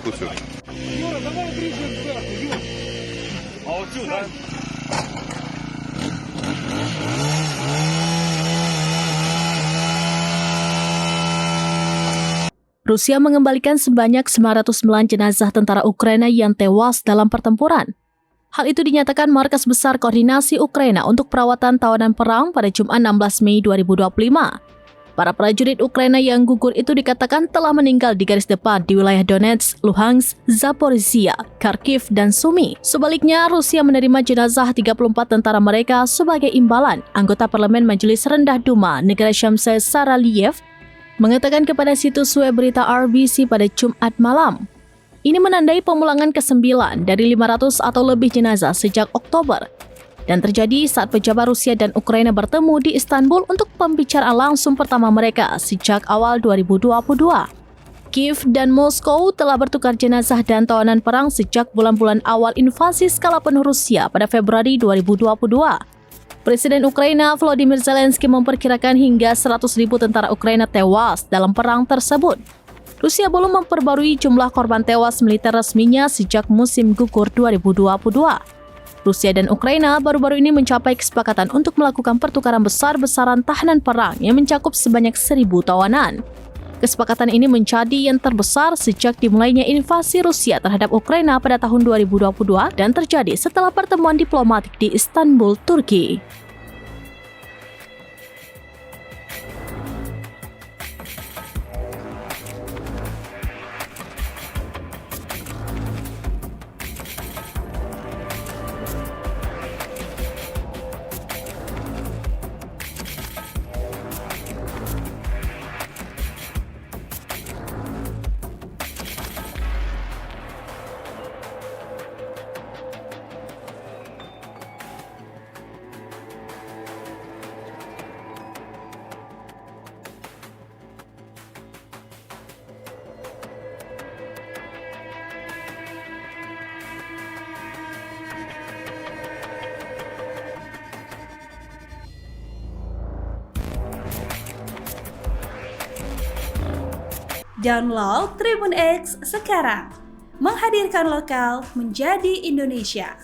дискуссию. Юра, давай ближе сверху, Юра. А вот сюда. Rusia mengembalikan sebanyak 909 jenazah tentara Ukraina yang tewas dalam pertempuran. Hal itu dinyatakan Markas Besar Koordinasi Ukraina untuk Perawatan Tawanan Perang pada Jumat 16 Mei 2025. Para prajurit Ukraina yang gugur itu dikatakan telah meninggal di garis depan di wilayah Donetsk, Luhansk, Zaporizhia, Kharkiv, dan Sumy. Sebaliknya, Rusia menerima jenazah 34 tentara mereka sebagai imbalan. Anggota Parlemen Majelis Rendah Duma, Negara Shamsay Saraliyev, mengatakan kepada situs web berita RBC pada Jumat malam. Ini menandai pemulangan ke-9 dari 500 atau lebih jenazah sejak Oktober dan terjadi saat pejabat Rusia dan Ukraina bertemu di Istanbul untuk pembicaraan langsung pertama mereka sejak awal 2022. Kiev dan Moskow telah bertukar jenazah dan tawanan perang sejak bulan-bulan awal invasi skala penuh Rusia pada Februari 2022. Presiden Ukraina Volodymyr Zelensky memperkirakan hingga 100.000 tentara Ukraina tewas dalam perang tersebut. Rusia belum memperbarui jumlah korban tewas militer resminya sejak musim gugur 2022. Rusia dan Ukraina baru-baru ini mencapai kesepakatan untuk melakukan pertukaran besar-besaran tahanan perang yang mencakup sebanyak 1.000 tawanan. Kesepakatan ini menjadi yang terbesar sejak dimulainya invasi Rusia terhadap Ukraina pada tahun 2022 dan terjadi setelah pertemuan diplomatik di Istanbul, Turki. Download Tribun X sekarang, menghadirkan lokal menjadi Indonesia.